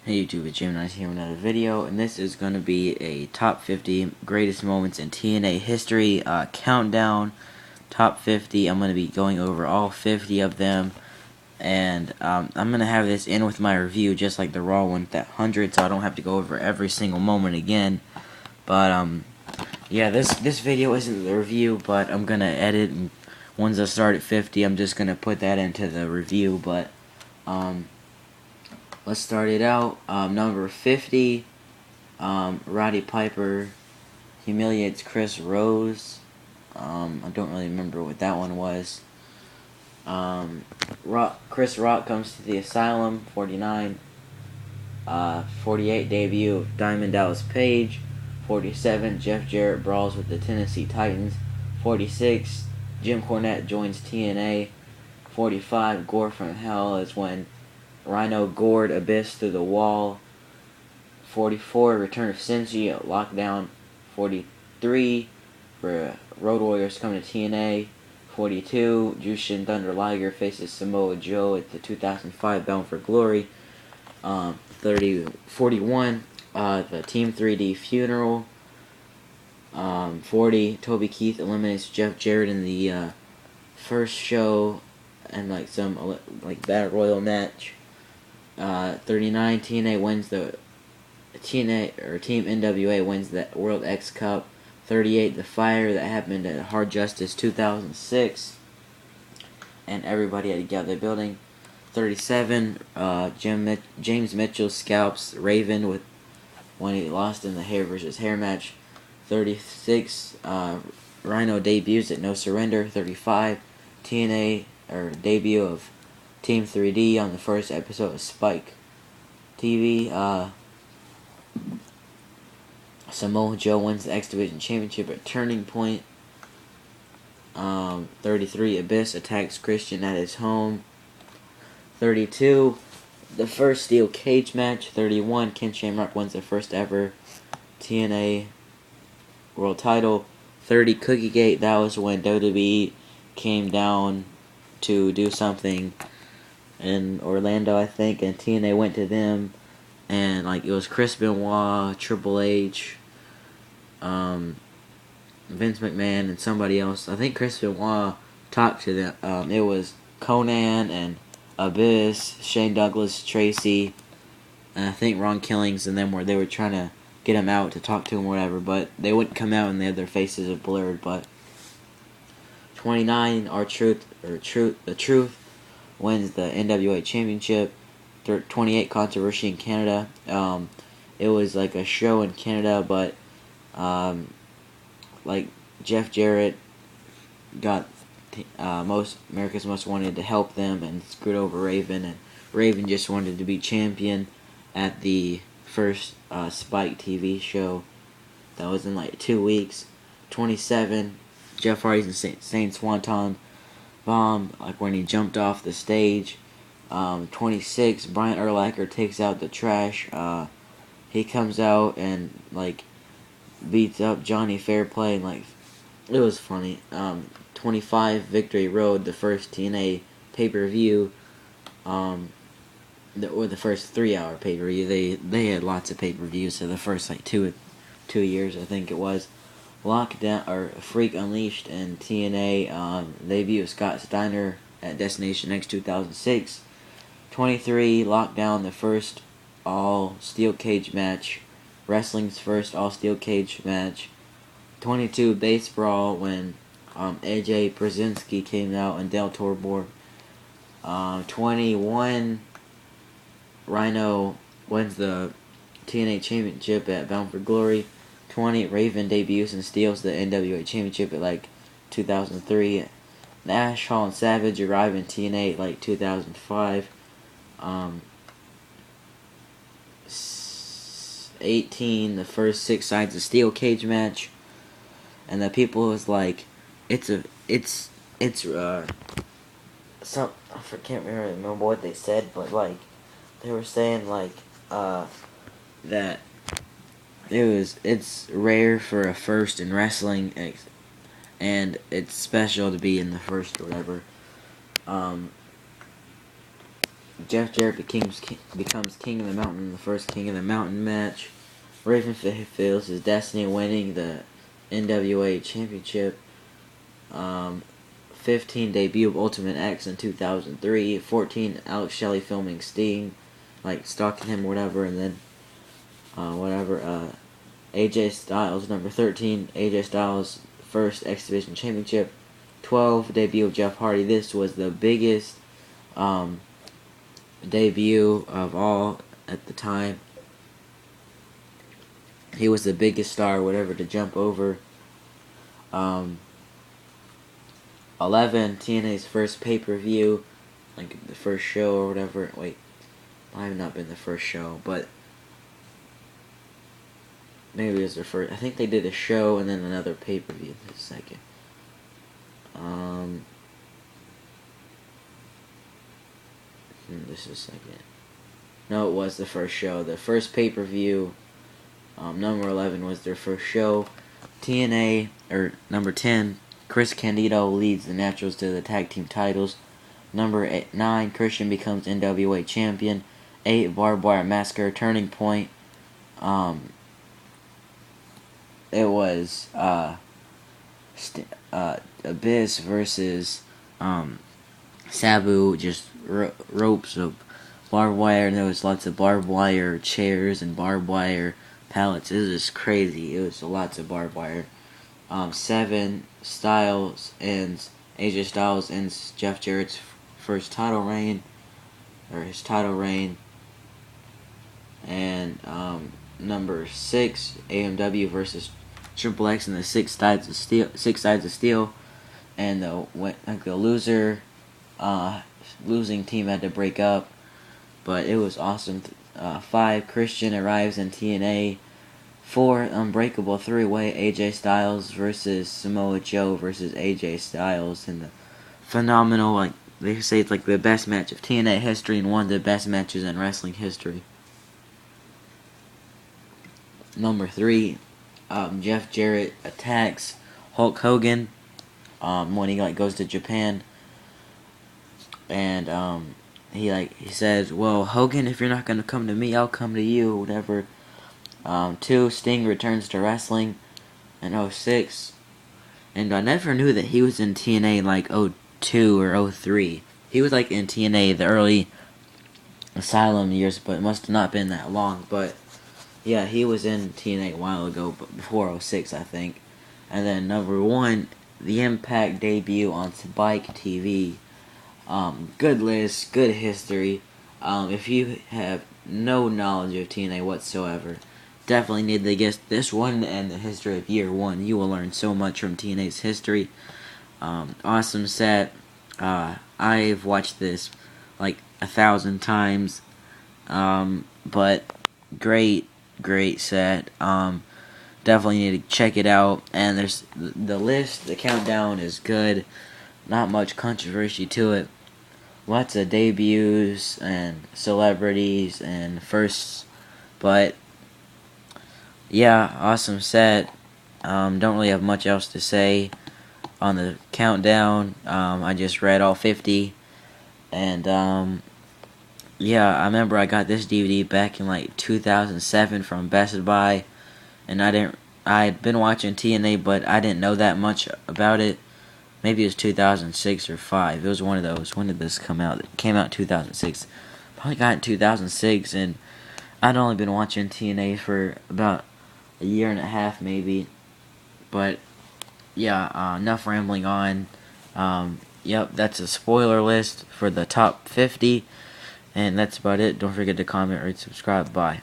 Hey YouTube, it's Jim Nice here with another video, and this is going to be a top 50 greatest moments in TNA history countdown. Top 50. I'm going to be going over all 50 of them, and I'm going to have this in with my review just like the Raw one, that 100, so I don't have to go over every single moment again. But yeah, this video isn't the review, but I'm going to edit, and once I start at 50, I'm just going to put that into the review. But let's start it out. Number 50, Roddy Piper humiliates Chris Rose. I don't really remember what that one was. Chris Rock comes to the Asylum, 49. 48, debut of Diamond Dallas Page. 47, Jeff Jarrett brawls with the Tennessee Titans. 46, Jim Cornette joins TNA. 45, Gore from Hell is when Rhino gored Abyss through the wall. 44, Return of Senshi at Lockdown. 43, for Road Warriors coming to TNA. 42, Jushin Thunder Liger faces Samoa Joe at the 2005 Bound for Glory. 41, the Team 3D funeral. 40, Toby Keith eliminates Jeff Jarrett in the first show and like some battle royal match. 39, TNA wins the Team NWA wins the World X Cup. 38, the fire that happened at Hard Justice 2006, and everybody had to get out of the building. 37, James Mitchell scalps Raven when he lost in the hair versus hair match. 36, Rhino debuts at No Surrender. 35, TNA debut of Team 3D on the first episode of Spike TV. Samoa Joe wins the X Division Championship at Turning Point. 33, Abyss attacks Christian at his home. 32, the first steel cage match. 31, Ken Shamrock wins the first ever TNA World Title. 30, Cookie Gate. That was when WWE came down to do something in Orlando, I think, and TNA went to them, and it was Chris Benoit, Triple H, Vince McMahon, and somebody else. I think Chris Benoit talked to them. It was Conan and Abyss, Shane Douglas, Tracy, and I think Ron Killings and them, where they were trying to get him out to talk to him or whatever, but they wouldn't come out and they had their faces blurred. But 29, The Truth wins the NWA Championship. 28, controversy in Canada. It was like a show in Canada, but Jeff Jarrett got America's Most Wanted to help them and screwed over Raven, and Raven just wanted to be champion at the first Spike TV show that was in 2 weeks. 27, Jeff Hardy's Insane Swanton Bomb, when he jumped off the stage. 26, Brian Urlacher takes out the Trash. He comes out and beats up Johnny Fairplay, and it was funny. 25, Victory Road, the first TNA pay-per-view, or the first 3-hour pay-per-view. They had lots of pay-per-views, so the first 2 years, I think it was. Lockdown, or Freak Unleashed, and TNA debut of Scott Steiner at Destination X 2006. 23, Lockdown, the first all-steel cage match. Wrestling's first all-steel cage match. 22, Base Brawl, when AJ Brzezinski came out and Del Toro. 21, Rhino wins the TNA Championship at Bound for Glory. 20, Raven debuts and steals the NWA Championship at 2003. Nash, Hall, and Savage arrive in TNA at 2005. 18, the first 6 sides of steel cage match, and the people was some, I can't remember what they said, but they were saying that it's rare for a first in wrestling, and it's special to be in the first or whatever. Jeff Jarrett becomes King of the Mountain in the first King of the Mountain match. Raven fulfills his destiny, winning the NWA Championship. 15 debut of Ultimate X in 2003. 14 Alex Shelley filming Sting, like stalking him or whatever, and then AJ Styles, number 13. AJ Styles first X Division Championship. 12 debut of Jeff Hardy. This was the biggest debut of all at the time. He was the biggest star, whatever, to jump over. 11, TNA's first pay-per-view, like the first show or whatever. Wait, might have not been the first show, but maybe it was their first. I think they did a show and then another pay-per-view. Just a second. This is a second. No, it was the first show. The first pay-per-view, number 11, was their first show. TNA, or number 10, Chris Candido leads the Naturals to the tag team titles. Number 9, Christian becomes NWA champion. 8, Barbed Wire Massacre, Turning Point. It was Abyss versus Sabu, just ropes of barbed wire, and there was lots of barbed wire chairs and barbed wire pallets. It was just crazy. It was lots of barbed wire. 7, AJ Styles ends Jeff Jarrett's first title reign, or his title reign. And number 6, AMW versus Triple X in the Six Sides of Steel, and the losing team had to break up, but it was awesome. 5, Christian arrives in TNA. 4, Unbreakable 3-way, AJ Styles versus Samoa Joe versus AJ Styles, and the phenomenal, like they say, it's like the best match of TNA history and one of the best matches in wrestling history. Number 3, Jeff Jarrett attacks Hulk Hogan when he goes to Japan, and he says, "Well, Hogan, if you're not gonna come to me, I'll come to you," or whatever. 2, Sting returns to wrestling in 06, and I never knew that he was in TNA in like 02 or 03. He was like in TNA the early Asylum years, but it must have not been that long. But yeah, he was in TNA a while ago, but before 06, I think. And then number 1, the Impact debut on Spike TV. Good list, good history. If you have no knowledge of TNA whatsoever, definitely need to get this one and the history of year 1. You will learn so much from TNA's history. Awesome set. I've watched this like 1,000 times. But great set. Definitely need to check it out. And there's the countdown is good. Not much controversy to it. Lots of debuts and celebrities and firsts, but yeah, awesome set. Don't really have much else to say on the countdown. I just read all 50, and yeah, I remember I got this DVD back in like 2007 from Best Buy, and I'd been watching TNA, but I didn't know that much about it. Maybe it was 2006 or 5. It was one of those. When did this come out? It came out in 2006. Probably got it in 2006, and I'd only been watching TNA for about a year and a half, maybe. But yeah, enough rambling on. Yep, that's a spoiler list for the top 50, and that's about it. Don't forget to comment, rate, subscribe. Bye.